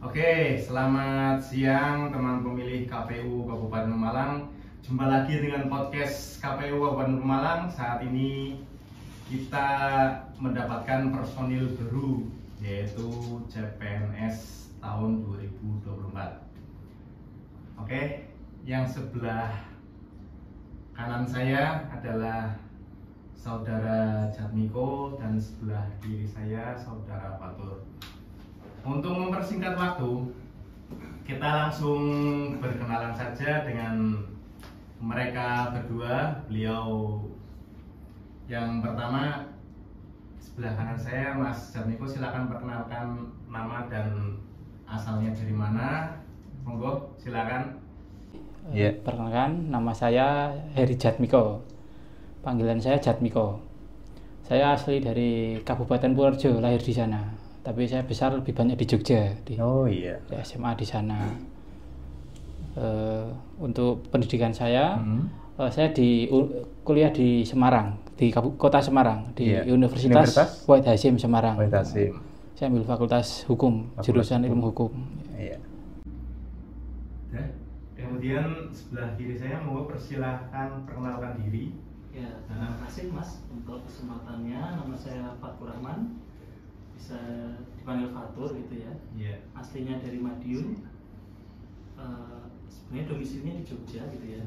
Oke, selamat siang teman pemilih KPU Kabupaten Pemalang. Jumpa lagi dengan podcast KPU Kabupaten Pemalang. Saat ini kita mendapatkan personil baru, yaitu CPNS tahun 2024. Oke, yang sebelah kanan saya adalah Saudara Jatmiko dan sebelah kiri saya Saudara Fatur. Untuk mempersingkat waktu, kita langsung berkenalan saja dengan mereka berdua. Beliau yang pertama sebelah kanan saya, Mas Jatmiko, silakan perkenalkan nama dan asalnya dari mana. Monggo, silakan. Perkenalkan, nama saya Heri Jatmiko. Panggilan saya Jatmiko. Saya asli dari Kabupaten Purworejo, lahir di sana. Tapi saya besar lebih banyak di Jogja, di SMA di sana. Untuk pendidikan saya kuliah di Semarang, di kota Semarang, di Universitas Wahid Hasyim Semarang. Saya ambil Fakultas Hukum, jurusan Ilmu Hukum. Kemudian sebelah kiri saya, mau persilahkan perkenalkan diri. Ya, terima kasih Mas untuk kesempatannya. Nama saya Fatur Rahman, bisa dipanggil Fatur gitu ya. Aslinya dari Madiun, sebenarnya domisilinya di Jogja gitu ya.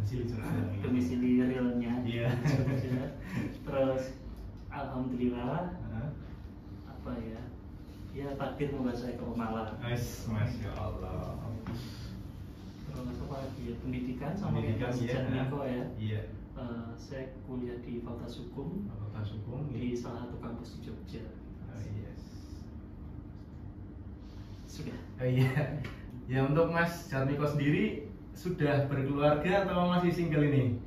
Domisili realnya di Jogja. Terus alhamdulillah ya takdir membawa saya ke Pemalang. Masya Allah. Terus apa lagi ya, pendidikan sama kayak Mas Jatmiko ya. Saya kuliah di Fakultas Hukum di salah satu kampus di Jogja. Sudah. Ya, untuk Mas Jatmiko sendiri sudah berkeluarga atau masih single ini?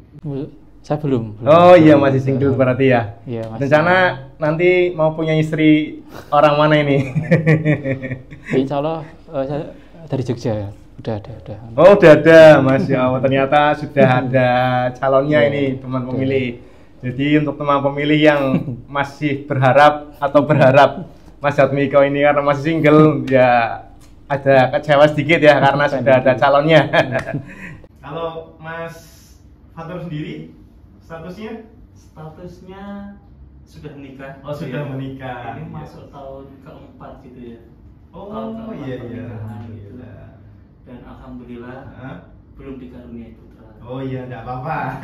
Saya belum. Oh iya, masih single berarti ya. Iya, rencana nanti mau punya istri orang mana ini? Insya Allah saya dari Jogja ya. Udah. Oh, udah ada, Masya Allah. Ternyata sudah ada calonnya ini, teman pemilih. Jadi untuk teman pemilih yang masih berharap Mas Jatmiko ini karena masih single, ya ada kecewa sedikit ya karena sudah ada calonnya. Kalau Mas Fatur sendiri, statusnya sudah menikah. Oh, sudah menikah. Ini masuk tahun keempat gitu ya. Oh iya. Gitu. Dan alhamdulillah belum dikaruniai putra. Oh iya, nggak apa-apa.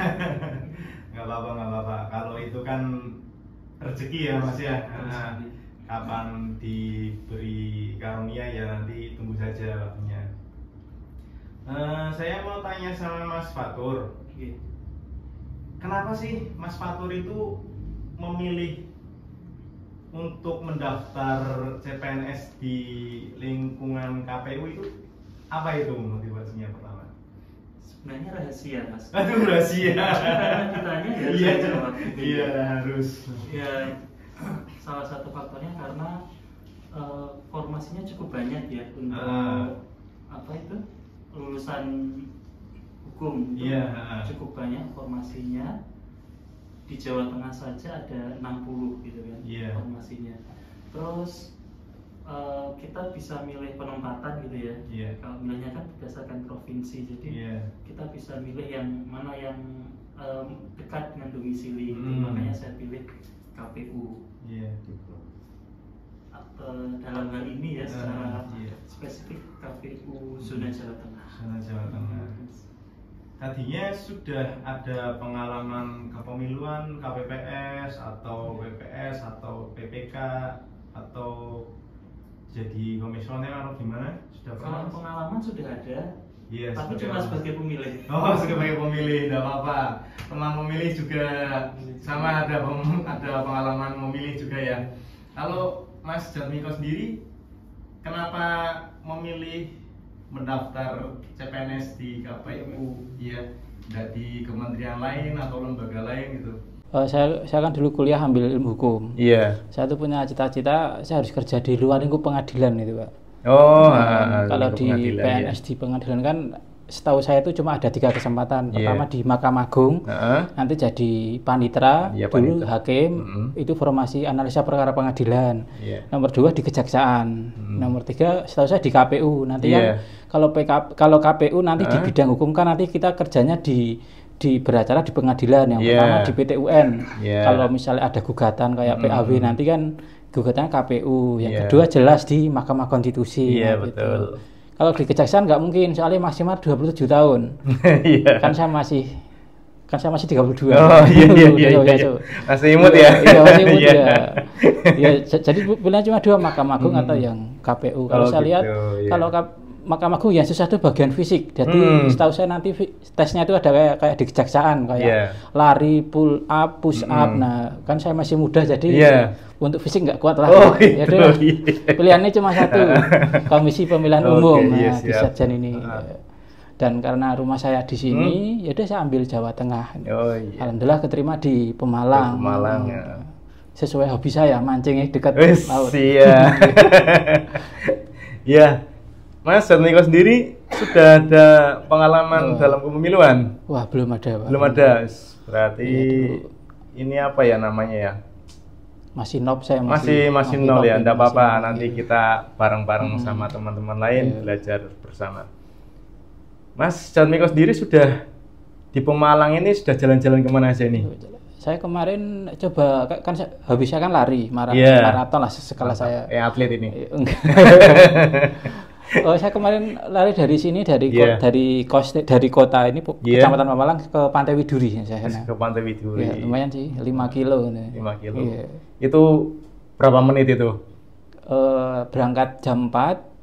nggak apa-apa. Kalau itu kan rezeki ya Mas ya. Kapan diberi karunia ya nanti tunggu saja waktunya. Saya mau tanya sama Mas Fatur. Kenapa sih Mas Fatur itu memilih untuk mendaftar CPNS di lingkungan KPU itu? Apa itu motivasinya pertama? Sebenarnya rahasia, Mas. Aduh, rahasia. Ditanya ya. Iya, harus. Ya, salah satu faktornya karena formasinya cukup banyak ya untuk lulusan hukum itu cukup banyak formasinya. Di Jawa Tengah saja ada 60 gitu kan formasinya. Terus kita bisa milih penempatan gitu ya. Kalau milihnya kan berdasarkan provinsi, jadi kita bisa milih yang mana yang dekat dengan domisili. Makanya saya pilih KPU. Dalam hal ini ya secara spesifik KPU zona Jawa Tengah. Tadinya sudah ada pengalaman kepemiluan KPPS atau PPS atau PPK atau jadi komisioner atau gimana? Sudah pernah? Kalau pengalaman sudah ada, tapi cuma sebagai pemilih. Oh, sebagai pemilih, tidak apa-apa. Teman pemilih juga sama ada pengalaman memilih juga ya. Kalau Mas Jatmiko sendiri, kenapa memilih mendaftar CPNS di KPU? Tidak di kementerian lain atau lembaga lain gitu? Saya kan dulu kuliah ambil ilmu hukum. Saya tuh punya cita-cita saya harus kerja di luar lingkup pengadilan itu, Pak. Oh, kalau di PNS di pengadilan kan setahu saya itu cuma ada 3 kesempatan. Pertama di Mahkamah Agung, nanti jadi panitera, dulu hakim, itu formasi analisa perkara pengadilan. Nomor 2 di Kejaksaan. Nomor 3 setahu saya di KPU. Nanti kan kalau KPU nanti di bidang hukum kan nanti kita kerjanya di beracara di pengadilan. Yang pertama di PT UN. Kalau misalnya ada gugatan kayak PAW nanti kan gugatannya KPU. Yang kedua jelas di Mahkamah Konstitusi. Betul. Kalau di Kejaksaan nggak mungkin, soalnya maksimal 27 tahun. Kan saya masih 32. Oh iya. Masih imut ya? Iya, masih imut ya. Ya, jadi pilihan cuma 2, Mahkamah Agung atau yang KPU. Kalau saya lihat, kalau Mahkamah Agung yang susah itu bagian fisik. Jadi setahu saya nanti tesnya itu ada kayak di Kejaksaan, kayak lari, pull up, push up. Nah, kan saya masih muda jadi untuk fisik nggak kuat lah. Pilihannya cuma 1, Komisi Pemilihan Umum di Sekjen ini. Dan karena rumah saya di sini, ya udah saya ambil Jawa Tengah. Alhamdulillah keterima di Pemalang. Sesuai hobi saya, mancing dekat laut. Iya. Mas Jatmiko sendiri sudah ada pengalaman dalam kepemiluan? Wah, belum ada, Pak. Belum ada. Berarti ini apa ya namanya ya? Masih nol saya masih nol ya, enggak apa-apa. Nanti kita bareng-bareng sama teman-teman lain belajar bersama. Mas Jatmiko sendiri sudah di Pemalang ini sudah jalan-jalan kemana aja nih? Saya kemarin coba, kan hobi saya kan lari, maraton lah sekala saya. Atlet ini. Saya kemarin lari dari sini dari kota ini Kecamatan Pemalang ke Pantai Widuri saya. Ke Pantai Widuri. Ya, lumayan sih, 5 kilo. 5 kilo. Itu berapa menit itu? Berangkat jam 4.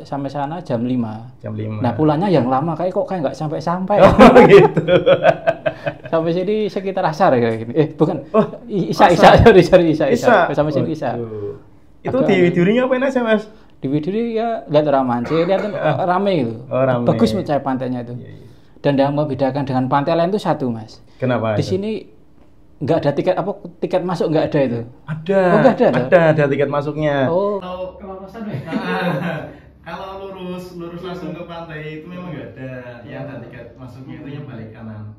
Sampai sana jam 5. Nah, Nah, pulangnya yang lama kayak nggak sampai. Oh, gitu. Sampai sini sekitar asar kayak gini. Bukan. Isa. Sampai sini Isa. Itu di Widuri ngapain aja, Mas? Di Widuri ya lihat orang mancing, lihat rame gitu. Rame. Bagus menurut saya pantainya itu. Dan yang membedakan dengan pantai lain itu satu, Mas. Kenapa? Di sini nggak ada tiket masuk, nggak ada itu. Ada. Oh, nggak ada. Ada tiket masuknya. Oh. Kalau lurus langsung ke pantai itu memang nggak ada. Ya ada tiket masuknya itu yang balik kanan.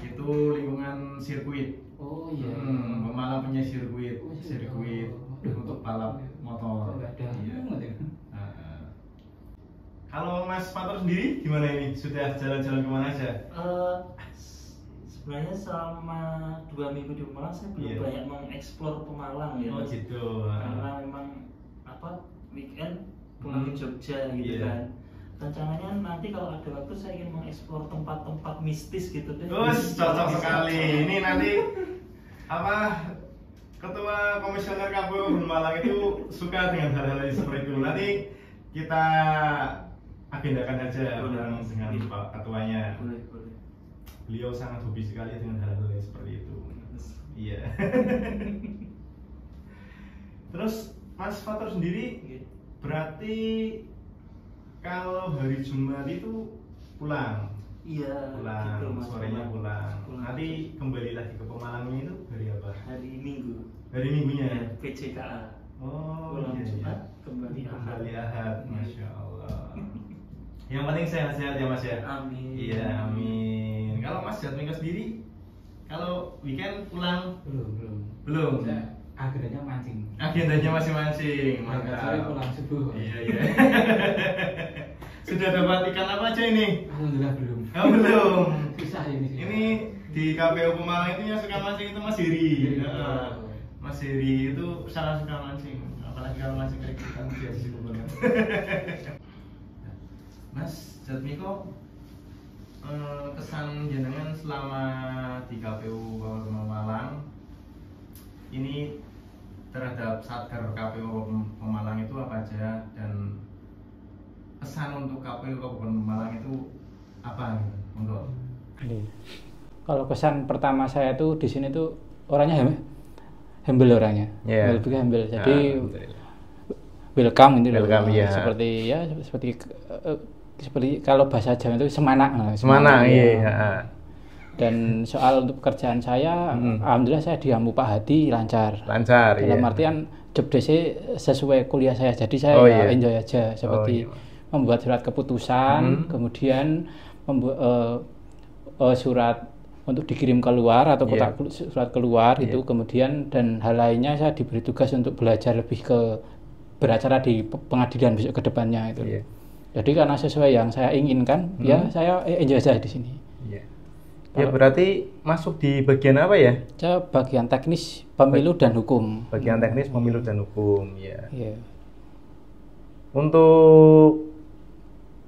Itu lingkungan sirkuit. Oh iya. Pemalang punya sirkuit untuk balap motor. Kalau Mas Fatur sendiri gimana ini? Sudah jalan-jalan kemana aja? Sebenarnya selama 2 minggu di Pemalang saya belum banyak mengeksplor Pemalang ya. Oh gitu. Karena memang weekend pulang ke Jogja gitu kan. Rencananya nanti kalau ada waktu saya ingin mengeksplor tempat-tempat mistis gitu deh. Cocok sekali. Ini nanti Ketua Komisioner KPU Pemalang itu suka dengan hal-hal seperti itu. Nanti kita agendakan aja dengan Pak Ketuanya. Boleh. Beliau sangat hobi sekali dengan hal-hal seperti itu. Iya. Terus Mas Fatur sendiri berarti kalau hari Jumat itu pulang? Iya. Pulang, gitu, Mas. sorenya pulang. Nanti kembali lagi ke Pemalangnya itu hari apa? Hari Minggu. Hari Minggunya? Ya, PCKA. Oh, pulang iya. Jumat, kembali Ahad. Masya Allah. Yang penting sehat-sehat ya Mas ya. Amin. Iya, amin. Kalau Mas Jatmiko sendiri, kalau weekend pulang? Belum. Agendanya mancing. Agendanya masih mancing. Sore pulang subuh. Iya. Sudah dapat ikan apa aja ini? Alhamdulillah belum. Belum. Susah ini. Ini di KPU Pemalang itu yang suka mancing itu Mas Heri. Mas Heri itu sangat suka mancing. Apalagi kalau mancing kayak ikan dia sibuk banget. Mas Jatmiko, kesan jenengan selama di KPU Pemalang ini terhadap Satker KPU Pemalang itu apa aja, dan kesan untuk KPU Kabupaten Pemalang itu apa gitu? Monggo. Kalau kesan pertama saya tuh di sini tuh orangnya humble orangnya. Lebih humble. Jadi welcome gitu. Welcome, seperti kalau bahasa Jawa itu semanak. Iya. Dan soal untuk pekerjaan saya, alhamdulillah saya diambu Pak Hadi lancar. Dalam artian job desk sesuai kuliah saya, jadi saya enjoy aja seperti membuat surat keputusan, kemudian surat untuk dikirim keluar atau kotak surat keluar itu, kemudian dan hal lainnya saya diberi tugas untuk belajar lebih ke beracara di pengadilan besok ke depannya itu. Jadi karena sesuai yang saya inginkan, ya saya enjoy aja di sini. Ya berarti masuk di bagian apa ya? Saya bagian teknis pemilu dan hukum. Bagian teknis pemilu dan hukum, ya. Untuk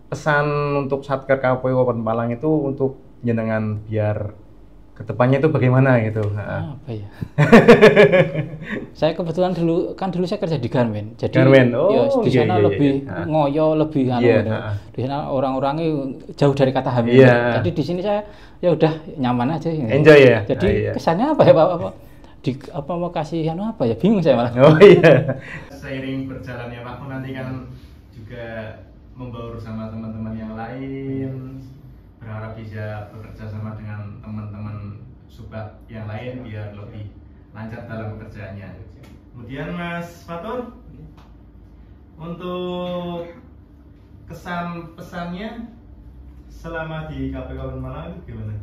pesan untuk Satker KPU Kabupaten Malang itu untuk jenengan biar kedepannya itu bagaimana gitu? Apa ya? Saya kebetulan dulu saya kerja di Garmen, jadi di sana lebih ngoyo, lebih di sana orang-orangnya jauh dari kata hamil. Jadi di sini saya ya udah nyaman aja. Enjoy ya. Jadi kesannya apa ya Pak? Mau kasih apa ya? Bingung saya malah. Seiring berjalannya waktu nanti kan juga membaur sama teman-teman yang lain. Berharap bisa bekerja sama dengan teman-teman Subak yang lain biar lebih lancar dalam pekerjaannya. Kemudian Mas Fatur, untuk kesan pesannya selama di KPU Kabupaten Malang itu gimana?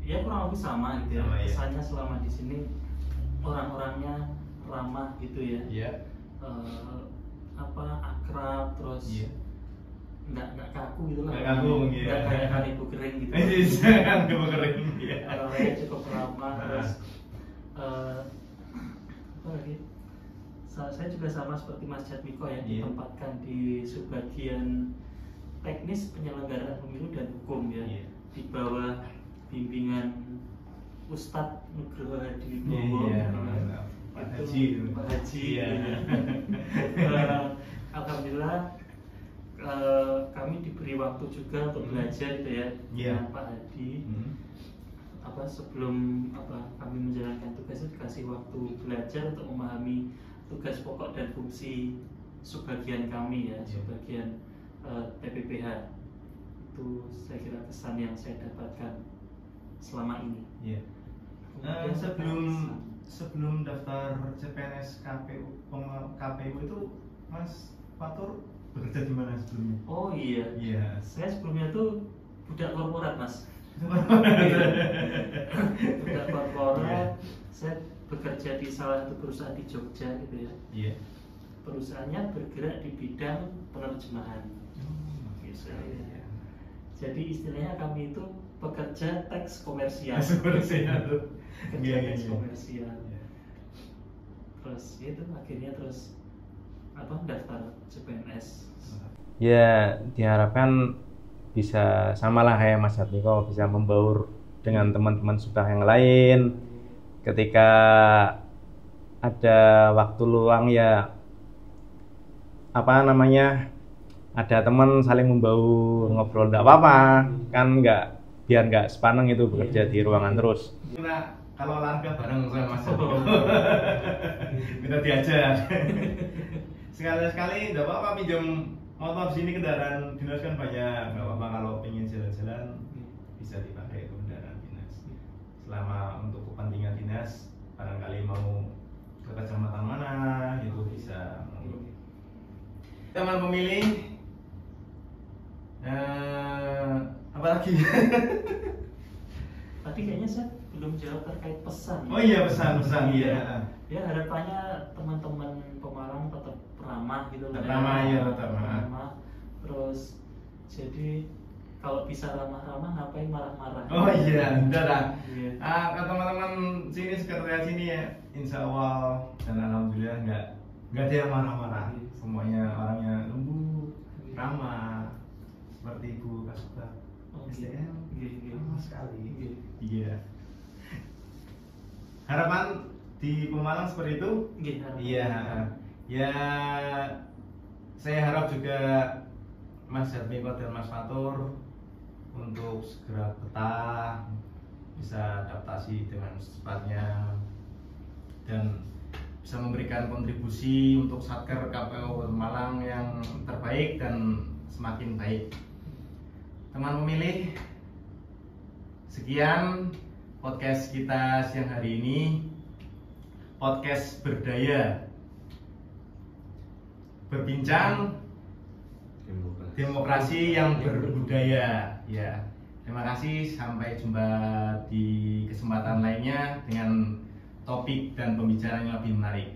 Ya kurang lebih sama gitu ya. Kesannya selama di sini orang-orangnya ramah gitu ya. Akrab terus. Nggak kaku gitu lah. Nggak kayak kan ibu kering gitu. Jangan ibu kering. Orangnya cukup ramah terus. Apa lagi? Saya juga sama seperti Mas Jatmiko ya, ditempatkan di subbagian teknis penyelenggaraan pemilu dan hukum ya, di bawah bimbingan Ustadz Nugroho Hadi Wibowo, Pak Haji. Alhamdulillah kami diberi waktu juga untuk belajar gitu ya dengan Pak Hadi. Sebelum kami menjalankan tugas itu dikasih waktu belajar untuk memahami tugas pokok dan fungsi subbagian kami ya, subbagian TPPH. Itu saya kira kesan yang saya dapatkan selama ini. Sebelum daftar CPNS KPU itu Mas Fatur bekerja di mana sebelumnya? Oh iya. Saya sebelumnya tuh budak korporat Mas. Budak korporat. Saya bekerja di salah satu perusahaan di Jogja gitu ya. Perusahaannya bergerak di bidang penerjemahan. Jadi istilahnya kami itu pekerja teks komersial. Teks komersial. Terus itu akhirnya daftar CPNS. Ya diharapkan bisa samalah kayak Mas Jatmiko, bisa membaur dengan teman-teman Subak yang lain. Ketika ada waktu luang ya ada teman saling membaur, ngobrol, enggak apa-apa kan, biar nggak sepaneng itu bekerja di ruangan terus. Kalau olahraga bareng sama Mas Jatmiko minta diajak. Sekali-sekali enggak apa-apa pinjam motor sini, kendaraan dinas kan banyak, enggak apa-apa kalau pengen jalan-jalan bisa dipakai itu kendaraan dinas. Selama untuk kepentingan dinas, barangkali mau ke kecamatan mana itu bisa. Teman pemilih, apa lagi? Tadi kayaknya saya belum jawab terkait pesan. Oh iya, pesan iya. Ya harapannya teman-teman Pemalang tetap ramah gitu loh. Tetap ramah. Terus jadi kalau bisa ramah-ramah ngapain marah-marah? Oh iya, udah lah. Ke teman-teman sini, sekretariat sini ya, insya Allah dan alhamdulillah nggak ada yang marah-marah. Semuanya orangnya lembut, ramah, seperti Ibu Kasuka. SDM, ramah sekali. Iya. Harapan di Pemalang seperti itu? Iya. Ya, saya harap juga Mas Jatmiko dan Mas Fatur untuk segera betah, bisa adaptasi dengan secepatnya dan bisa memberikan kontribusi untuk Satker KPU Malang yang terbaik dan semakin baik. Teman pemilih, sekian podcast kita siang hari ini, podcast berdaya, berbincang demokrasi yang berbudaya. Ya, terima kasih. Sampai jumpa di kesempatan lainnya dengan topik dan pembicaraan yang lebih menarik.